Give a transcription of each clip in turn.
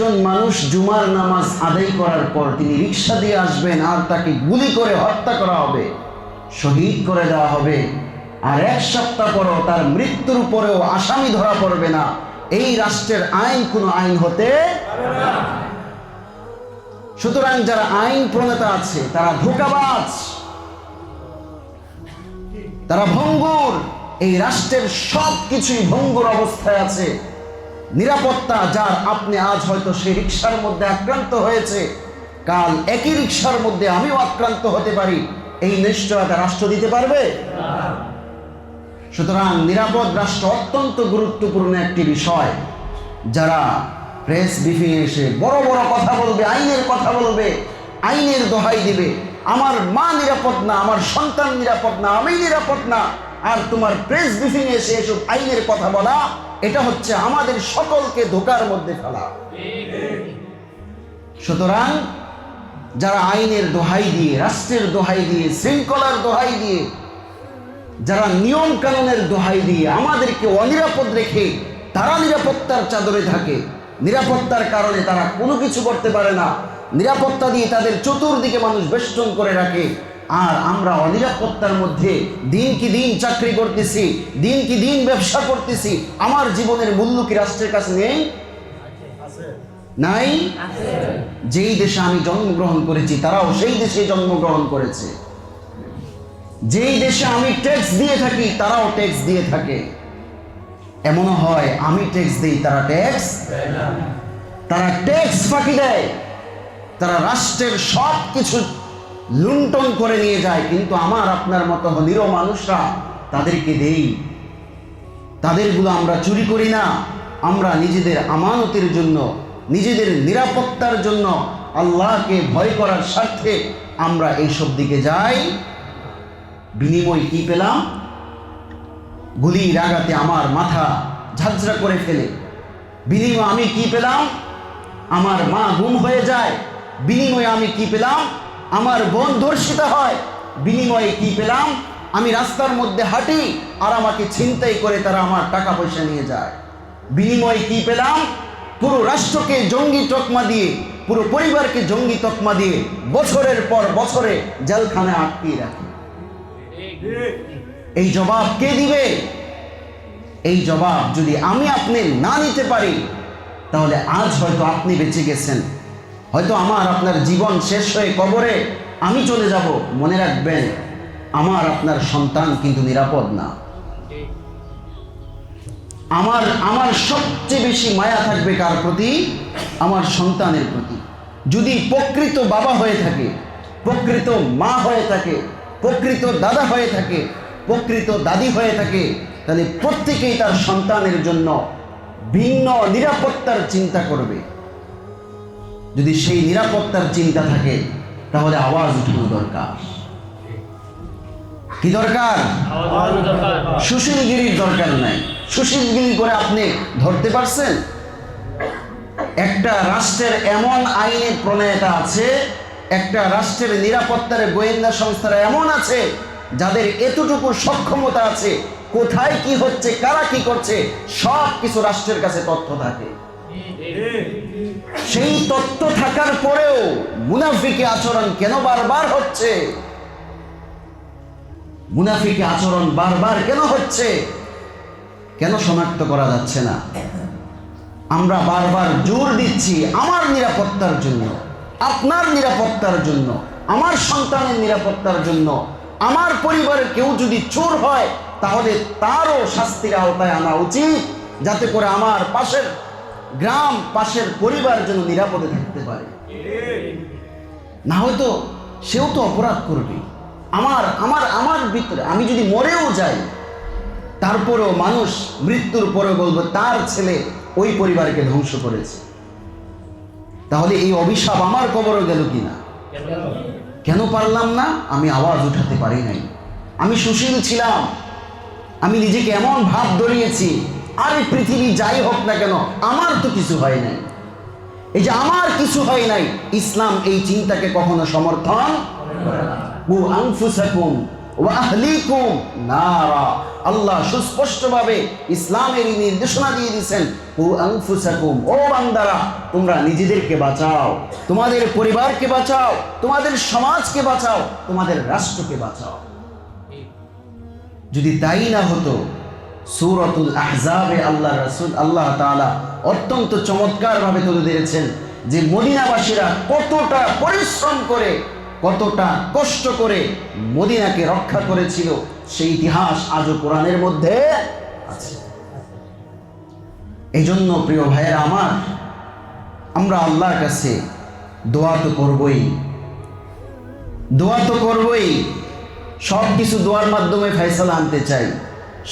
একজন মানুষ জুমার নামাজ আদায় করার পর তিনি রিক্সা দিয়ে আসবেন আর তাকে গুলি করে হত্যা করা হবে, শহীদ করে দেওয়া হবে, আর এক সপ্তাহ পরও তার মৃত্যুর পরেও আসামি ধরা পড়বে না, এই রাষ্ট্রের আইন কোনো আইন হতে পারে না। সুতরাং যারা আইন প্রণেতা আছে তারা ধোঁকাবাজ, তারা ভঙ্গুর। এই রাষ্ট্রের সব কিছুই ভঙ্গুর অবস্থায় আছে। নিরাপত্তা যার, আপনি আজ হয়তো সেই রিক্সার মধ্যে আক্রান্ত হয়েছে, কাল একই রিক্সার মধ্যে আমিও আক্রান্ত হতে পারি, এই নিশ্চয়তা রাষ্ট্র দিতে পারবে? সুতরাং নিরাপদ রাষ্ট্র অত্যন্ত গুরুত্বপূর্ণ একটি বিষয়। যারা প্রেস ব্রিফিং এসে বড় বড় কথা বলবে, আইনের কথা বলবে, আইনের দোহাই দিবে, আমার মা নিরাপদ না, আমার সন্তান নিরাপদ না, আমি নিরাপদ না, আর তোমার প্রেস ব্রিফিং এসে এসব আইনের কথা বলা, এটা হচ্ছে আমাদের সকলকে ধোঁকার মধ্যে ফেলা। সুতরাং যারা আইনের দোহাই দিয়ে, রাষ্ট্রের দোহাই দিয়ে, শৃঙ্খলার দোহাই দিয়ে, যারা নিয়ম কানুনের দোহাই দিয়ে আমাদেরকে অনিরাপদ রেখে তারা নিরাপত্তার চাদরে থাকে, নিরাপত্তার কারণে তারা কোনো কিছু করতে পারে না, নিরাপত্তা দিয়ে তাদের চতুর্দিকে মানুষ বেষ্টন করে রাখে, আর আমরা অনিরাপত্তার মধ্যে দিন কি দিন চাকরি করতেছি, দিন কি দিন ব্যবসা করতেছি। আমার জীবনের মূল্য কি রাষ্ট্রের কাছে নেই? নাই? যেই দেশে আমি জন্মগ্রহণ করেছি তারাও সেই দেশে জন্মগ্রহণ করেছে। যেই দেশে আমি ট্যাক্স দিয়ে থাকি তারাও ট্যাক্স দিয়ে থাকে। এমনও হয় আমি ট্যাক্স দিই, তারা ট্যাক্স দেয় না। তারা ট্যাক্স ফাঁকি দেয়, তারা রাষ্ট্রের সব কিছু লুণ্ঠন করে নিয়ে যায়, কিন্তু আমার আপনার মতো নিরীহ মানুষরা তাদেরকে দেই। তাদেরগুলো আমরা চুরি করি না, আমরা নিজেদের আমানতের জন্য, নিজেদের নিরাপত্তার জন্য, আল্লাহকে ভয় করার স্বার্থে আমরা এইসব দিকে যাই। বিনিময় কি পেলাম? গুলির আঘাতে আমার মাথা ঝাঁঝরা করে ফেলে। বিনিময় আমি কি পেলাম? আমার মা গুম হয়ে যায়। বিনিময়ে আমি কি পেলাম? আমার বোন ধর্ষিত হয়। বিনিময়ে কি পেলাম? আমি রাস্তার মধ্যে হাঁটি আর আমাকে ছিনতাই করে তারা আমার টাকা পয়সা নিয়ে যায়। বিনিময়ে কি পেলাম? পুরো রাষ্ট্রকে জঙ্গি তকমা দিয়ে, পুরো পরিবারকে জঙ্গি তকমা দিয়ে বছরের পর বছরে জেলখানায় আটকিয়ে রাখে। এই জবাব কে দিবে? এই জবাব যদি আমি আপনি না নিতে পারি, তাহলে আজ হয়তো আপনি বেঁচে গেছেন, হয়তো আমার আপনার জীবন শেষ হয়ে কবরে আমি চলে যাব। মনে রাখবেন, আমার আপনার সন্তান কিন্তু নিরাপদ না। আমার সবচেয়ে বেশি মায়া থাকবে কার প্রতি? আমার সন্তানের প্রতি। যদি প্রকৃত বাবা হয়ে থাকে, প্রকৃত মা হয়ে থাকে, প্রকৃত দাদা হয়ে থাকে, প্রকৃত দাদি হয়ে থাকে, তাহলে প্রত্যেকেই তার সন্তানের জন্য ভিন্ন নিরাপত্তার চিন্তা করবে। যদি সেই নিরাপত্তার চিন্তা থাকে, তাহলে আওয়াজ উঠানো দরকার। কি দরকার? সুশীলগিরির দরকার নাই। সুশীলগিরি করে আপনি ধরতে পারছেন? একটা রাষ্ট্রের এমন আইনের প্রণয়তা আছে, একটা রাষ্ট্রের নিরাপত্তার গোয়েন্দা সংস্থারা এমন আছে যাদের এতটুকু সক্ষমতা আছে, কোথায় কি হচ্ছে, কারা কি করছে, সব কিছু রাষ্ট্রের কাছে তথ্য থাকে। সেই তথ্য থাকার পরেও মুনাফিকি আচরণ কেন বারবার হচ্ছে? মুনাফিকি আচরণ বারবার কেন হচ্ছে? কেন শনাক্ত করা যাচ্ছে না? আমরা বারবার জোর দিচ্ছি আমার নিরাপত্তার জন্য, আপনার নিরাপত্তার জন্য, আমার সন্তানের নিরাপত্তার জন্য। আমার পরিবারের কেউ যদি চোর হয়, তাহলে তারও শাস্তির আওতায় আনা উচিত, যাতে করে আমার পাশের গ্রাম, পাশের পরিবার যেন নিরাপদে থাকতে পারে। না হয়তো সেও তো অপরাধ করবে। আমার ভিতরে আমি যদি মরেও যাই, তারপরেও মানুষ মৃত্যুর পরে বলবে তার ছেলে ওই পরিবারকে ধ্বংস করেছে। তাহলে এই অভিশাপ আমার কবরে গেল কিনা? কেন পারলাম না? আমি আওয়াজ উঠাতে পারি নাই। আমি সুশীল ছিলাম, আমি নিজেকে এমন ভাব ধরিয়েছি, আর পৃথিবী যাই হোক না কেন আমার তো কিছু হয় নাই। এই যে আমার কিছু হয় নাই, ইসলাম এই চিন্তাকে কখনো সমর্থন করে না। ও আনফুসাকুম ওয়া আহলিকুম নারা, আল্লাহ সুস্পষ্টভাবে ইসলামের এই নির্দেশনা দিয়ে দিয়েছেন, কু আনফুসাকুম, ও বান্দারা তোমরা নিজেদেরকে বাঁচাও, তোমাদের পরিবারকে বাঁচাও, তোমাদের সমাজকে বাঁচাও, তোমাদের রাষ্ট্রকে বাঁচাও। যদি তাই না হতো, সূরাতুল আহজাবে আল্লাহ তাআলা অত্যন্ত চমৎকারভাবে তুলে দিয়েছেন যে মদিনাবাসীরা কতটা পরিশ্রম করে, কতটা কষ্ট করে মদিনাকে রক্ষা করেছিল, সেই ইতিহাস আজও কোরআনের মধ্যে আছে। এই জন্য প্রিয় ভাইয়েরা আমার, আমরা আল্লাহর কাছে দোয়া তো করবই, দোয়া তো করবই। সব কিছু দোয়ার মাধ্যমে ফয়সালা আনতে চাই।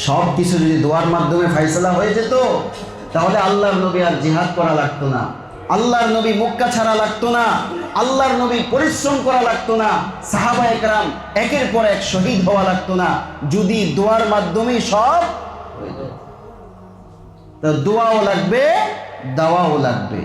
সব কিছু যদি দোয়ার মাধ্যমে ফয়সালা হয়ে যেত, তাহলে আল্লাহর নবী আর জিহাদ করা লাগতো না, আল্লাহর নবী মক্কা ছাড়া লাগতো না, আল্লাহর নবী পরিশ্রম করা লাগতো না, সাহাবায়ে কেরাম একের পর এক শহীদ হওয়া লাগতো না, যদি দোয়ার মাধ্যমেই সব হয়ে যেত। তো দোয়াও লাগবে, দাওয়াও লাগবে।